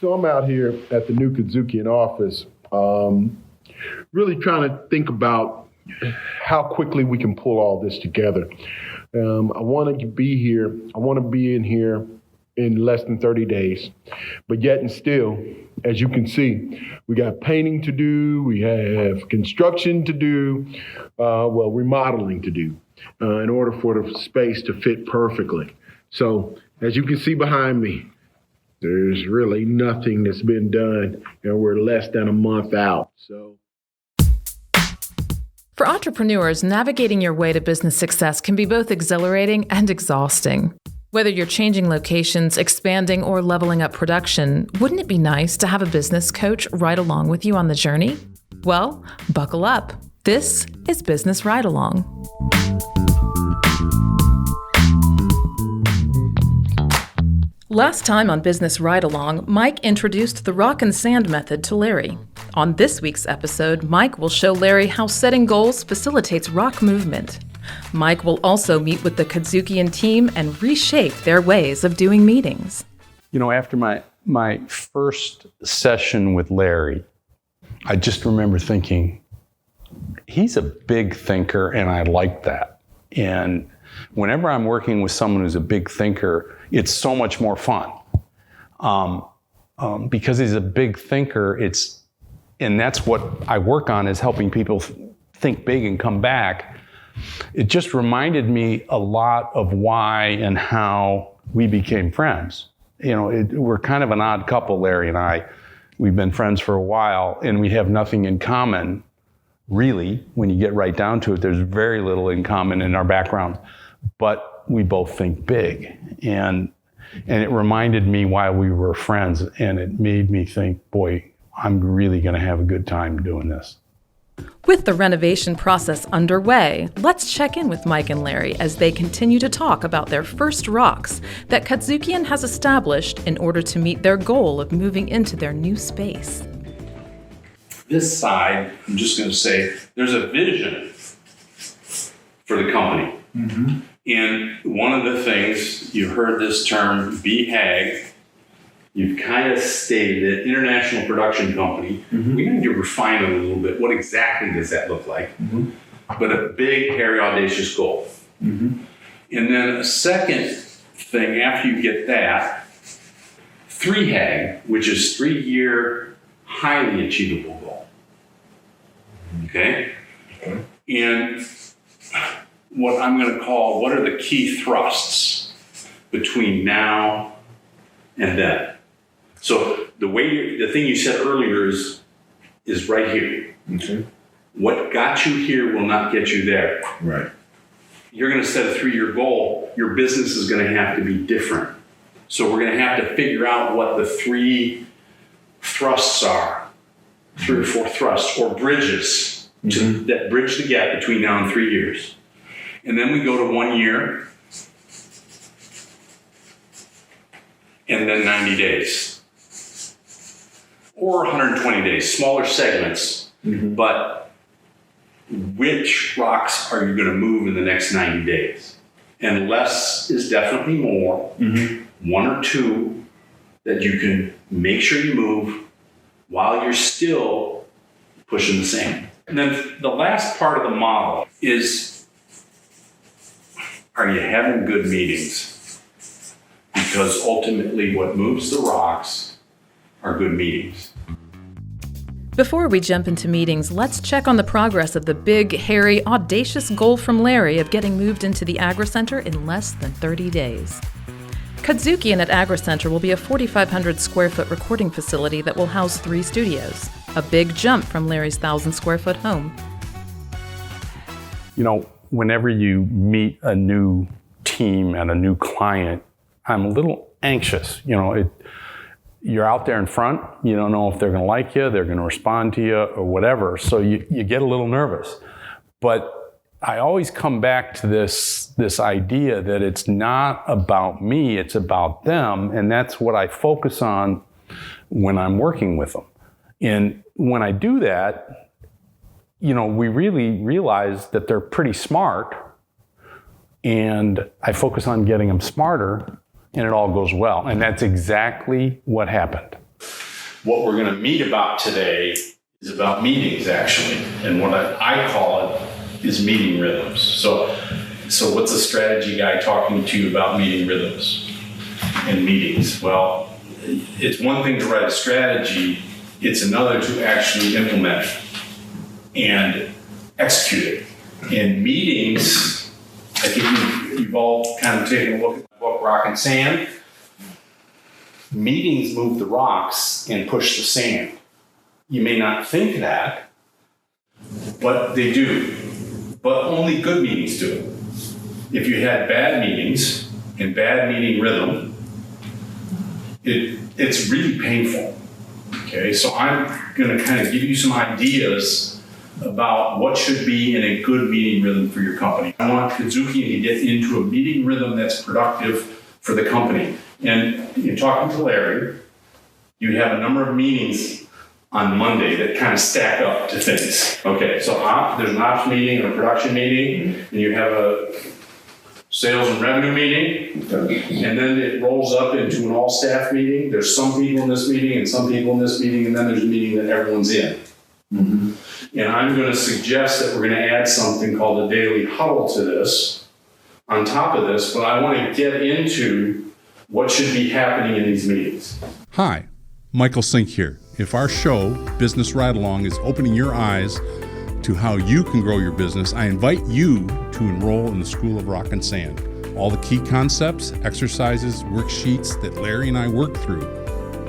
So I'm out here at the new KUDZUKIAN office, really trying to think about how quickly we can pull all this together. I want to be here. I want to be in here in less than 30 days. But yet and still, as you can see, we got painting to do. We have construction to do, remodeling to do in order for the space to fit perfectly. So as you can see behind me, there's really nothing that's been done, and we're less than a month out. So, for entrepreneurs, navigating your way to business success can be both exhilarating and exhausting. Whether you're changing locations, expanding, or leveling up production, wouldn't it be nice to have a business coach ride along with you on the journey? Well, buckle up. This is Business Ride Along. Last time on Business Ride Along, Mike introduced the rock and sand method to Larry. On this week's episode, Mike will show Larry how setting goals facilitates rock movement. Mike will also meet with the KUDZUKIAN team and reshape their ways of doing meetings. You know, after my first session with Larry, I just remember thinking, he's a big thinker, and I like that. And whenever I'm working with someone who's a big thinker, it's so much more fun. Because he's a big thinker, and that's what I work on, is helping people think big and come back. It just reminded me a lot of why and how we became friends. You know, we're kind of an odd couple, Larry and I. We've been friends for a while, and we have nothing in common, really. When you get right down to it, there's very little in common in our backgrounds. But we both think big, and it reminded me why we were friends, and it made me think, boy, I'm really going to have a good time doing this. With the renovation process underway, let's check in with Mike and Larry as they continue to talk about their first rocks that KUDZUKIAN has established in order to meet their goal of moving into their new space. This side, I'm just going to say, there's a vision for the company. Mm-hmm. And one of the things, you heard this term, BHAG, you've kind of stated it, International Production Company. Mm-hmm. We need to refine it a little bit. What exactly does that look like? Mm-hmm. But a big, hairy, audacious goal. Mm-hmm. And then a second thing, after you get that, 3HAG, which is 3-year, highly achievable goal. Okay? And what I'm going to call, what are the key thrusts between now and then? So the thing you said earlier is right here. Okay. What got you here will not get you there. Right. You're going to set a 3-year goal. Your business is going to have to be different. So we're going to have to figure out what the 3 thrusts are, 3 or 4 thrusts or bridges that bridge the gap between now and 3 years. And then we go to 1 year, and then 90 days. Or 120 days, smaller segments. Mm-hmm. But which rocks are you going to move in the next 90 days? And less is definitely more. Mm-hmm. 1 or 2 that you can make sure you move while you're still pushing the sand. And then the last part of the model is, are you having good meetings? Because ultimately what moves the rocks are good meetings. Before we jump into meetings, let's check on the progress of the big, hairy, audacious goal from Larry of getting moved into the Agri-Center in less than 30 days. KUDZUKIAN at Agri-Center will be a 4,500 square foot recording facility that will house 3 studios, a big jump from Larry's 1,000 square foot home. You know, whenever you meet a new team and a new client, I'm a little anxious. You know, you're out there in front, you don't know if they're going to like you, they're going to respond to you, or whatever. So you get a little nervous. But I always come back to this idea that it's not about me, it's about them. And that's what I focus on when I'm working with them. And when I do that, you know, we really realize that they're pretty smart. And I focus on getting them smarter, and it all goes well. And that's exactly what happened. what we're going to meet about today is about meetings, actually. And what I call it is meeting rhythms. So what's a strategy guy talking to you about meeting rhythms and meetings? Well, it's one thing to write a strategy. It's another to actually implement it and execute it. In meetings, I think you've all kind of taken a look at the book, Rock and Sand. Meetings move the rocks and push the sand. You may not think that, but they do. But only good meetings do it. If you had bad meetings and bad meeting rhythm, it's really painful. Okay, so I'm going to kind of give you some ideas about what should be in a good meeting rhythm for your company. I want KUDZUKIAN to get into a meeting rhythm that's productive for the company. And you're talking to Larry, you have a number of meetings on Monday that kind of stack up to things. Okay, so there's an ops meeting and a production meeting, and you have a sales and revenue meeting, and then it rolls up into an all-staff meeting. There's some people in this meeting and some people in this meeting, and then there's a meeting that everyone's in. Mm-hmm. And I'm going to suggest that we're going to add something called a Daily Huddle to this, on top of this, but I want to get into what should be happening in these meetings. Hi, Michael Synk here. If our show, Business Ride Along, is opening your eyes to how you can grow your business, I invite you to enroll in the School of Rock and Sand. All the key concepts, exercises, worksheets that Larry and I work through,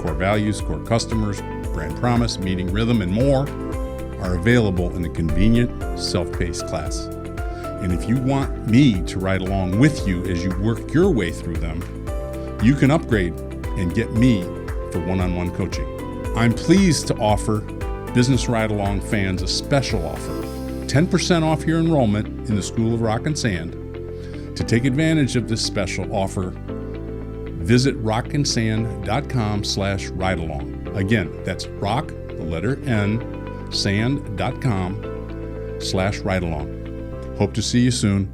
core values, core customers, brand promise, meeting rhythm, and more, are available in a convenient, self-paced class. And if you want me to ride along with you as you work your way through them, you can upgrade and get me for one-on-one coaching. I'm pleased to offer Business Ride Along fans a special offer, 10% off your enrollment in the School of Rock and Sand. To take advantage of this special offer, visit rockandsand.com/ridealong. Again, that's rock, the letter N, sand.com/ridealong. Hope to see you soon.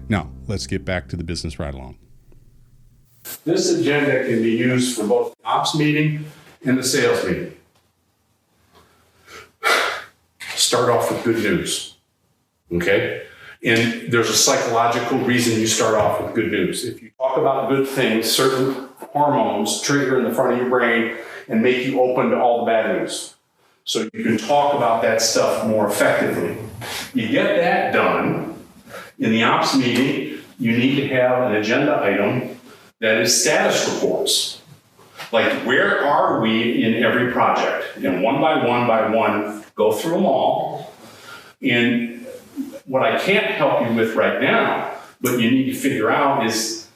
Now, let's get back to the Business Ride Along. This agenda can be used for both the ops meeting and the sales meeting. Start off with good news, okay? And there's a psychological reason you start off with good news. If you talk about good things, certain hormones trigger in the front of your brain and make you open to all the bad news. So you can talk about that stuff more effectively. You get that done. In the ops meeting, you need to have an agenda item that is status reports. Like, where are we in every project? And one by one, go through them all. And what I can't help you with right now, but you need to figure out is,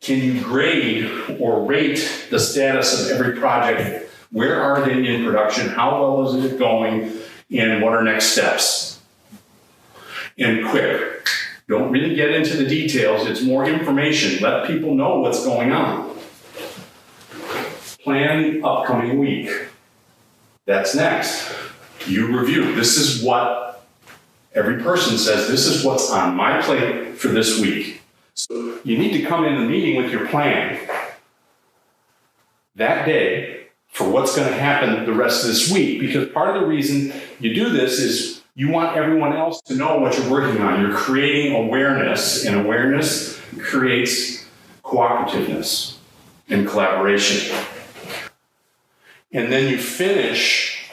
can you grade or rate the status of every project? Where are they in production? How well is it going? And what are next steps? And quick. Don't really get into the details. It's more information. Let people know what's going on. Plan the upcoming week. That's next. You review. This is what every person says. This is what's on my plate for this week. So you need to come in the meeting with your plan that day for what's going to happen the rest of this week. Because part of the reason you do this is you want everyone else to know what you're working on. You're creating awareness, and awareness creates cooperativeness and collaboration. And then you finish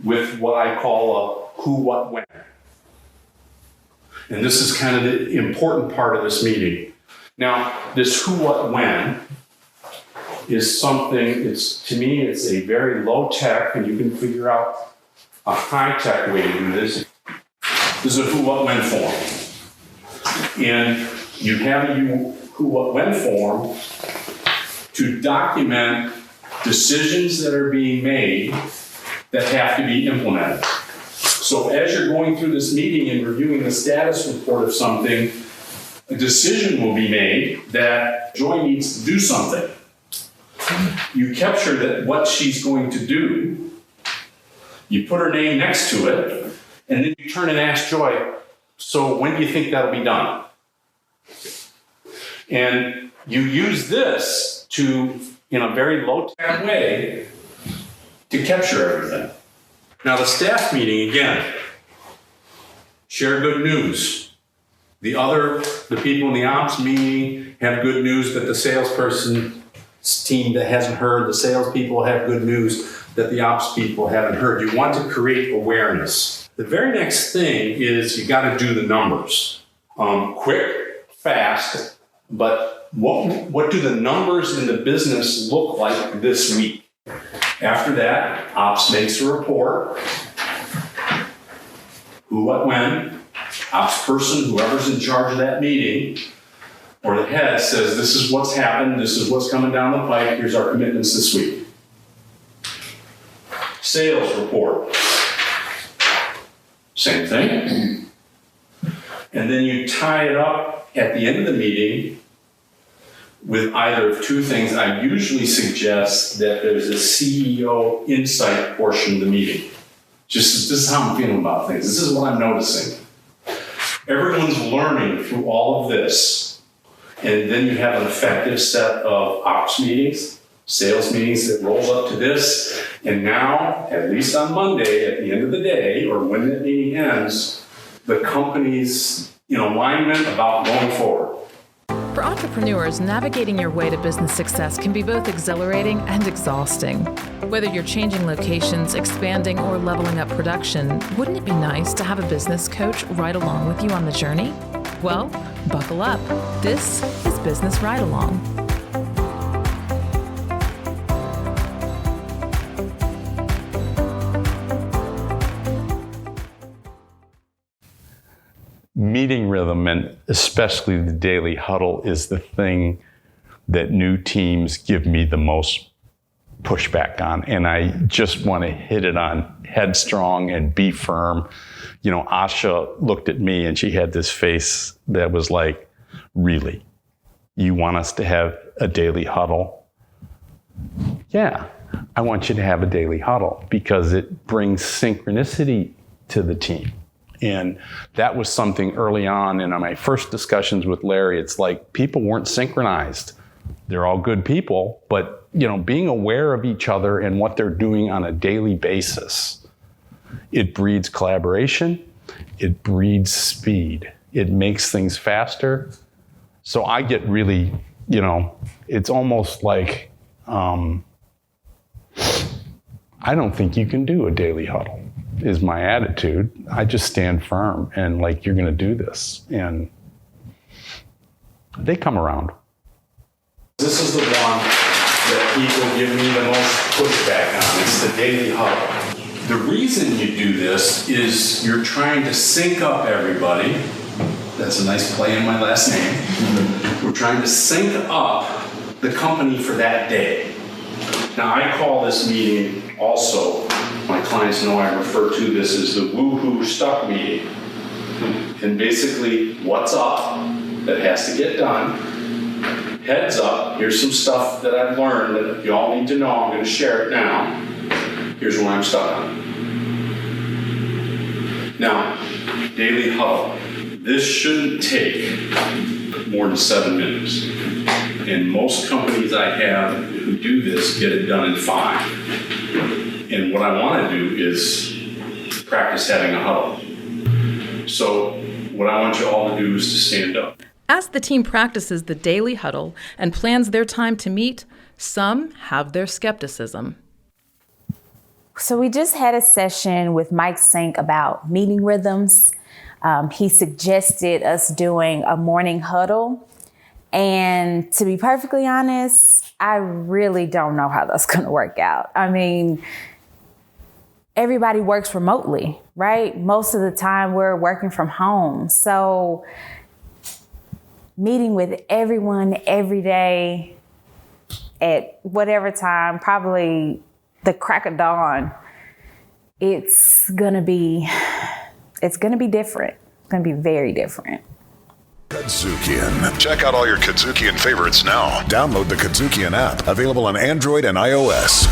with what I call a who, what, when. And this is kind of the important part of this meeting. Now, this who, what, when is something, to me, it's a very low tech, and you can figure out a high-tech way to do this. This is a who, what, when form. And you have a who, what, when form to document decisions that are being made that have to be implemented. So as you're going through this meeting and reviewing the status report of something, a decision will be made that Joy needs to do something. You capture that what she's going to do. You put her name next to it, and then you turn and ask Joy, so when do you think that'll be done? And you use this to, in a very low-tech way, to capture everything. Now the staff meeting, again, share good news. The people in the ops meeting have good news that the salesperson's team that hasn't heard, the salespeople have good news that the ops people haven't heard. You want to create awareness. The very next thing is you got to do the numbers. Quick, fast, but what do the numbers in the business look like this week? After that, ops makes a report. Who, what, when. Ops person, whoever's in charge of that meeting, or the head says, this is what's happened, this is what's coming down the pike, here's our commitments this week. Sales report. Same thing. And then you tie it up at the end of the meeting with either of two things. I usually suggest that there's a CEO insight portion of the meeting. This is how I'm feeling about things. This is what I'm noticing. Everyone's learning through all of this. And then you have an effective set of ops meetings, sales meetings that rolls up to this. And now, at least on Monday, at the end of the day, or when that meeting ends, the company's in alignment about going forward. For entrepreneurs, navigating your way to business success can be both exhilarating and exhausting. Whether you're changing locations, expanding, or leveling up production, wouldn't it be nice to have a business coach ride along with you on the journey? Well, buckle up. This is Business Ride Along. Meeting rhythm, and especially the daily huddle, is the thing that new teams give me the most pushback on. And I just want to hit it on headstrong and be firm. You know, Asha looked at me and she had this face that was like, really? You want us to have a daily huddle? Yeah, I want you to have a daily huddle because it brings synchronicity to the team. And that was something early on in my first discussions with Larry. It's like people weren't synchronized. They're all good people, but you know, being aware of each other and what they're doing on a daily basis, it breeds collaboration, it breeds speed, it makes things faster. So I get really, you know, it's almost like, I don't think you can do a daily huddle, is my attitude. I just stand firm and like, you're going to do this. And they come around. This is the one that people give me the most pushback on. It's the daily huddle. The reason you do this is you're trying to sync up everybody. That's a nice play in my last name. We're trying to sync up the company for that day. Now I call this meeting also, my clients know I refer to this as the woohoo stuck meeting. And basically, what's up that has to get done? Heads up, here's some stuff that I've learned that you all need to know. I'm going to share it now. Here's what I'm stuck on. Now, daily huddle. This shouldn't take more than 7 minutes. And most companies I have who do this get it done in 5. And what I want to do is practice having a huddle. So what I want you all to do is to stand up. As the team practices the daily huddle and plans their time to meet, some have their skepticism. So we just had a session with Mike Synk about meeting rhythms. He suggested us doing a morning huddle. And to be perfectly honest, I really don't know how that's going to work out. I mean, everybody works remotely, right? Most of the time we're working from home. So meeting with everyone every day at whatever time, probably the crack of dawn, it's gonna be different. It's gonna be very different. KUDZUKIAN. Check out all your KUDZUKIAN favorites now. Download the KUDZUKIAN app, available on Android and iOS.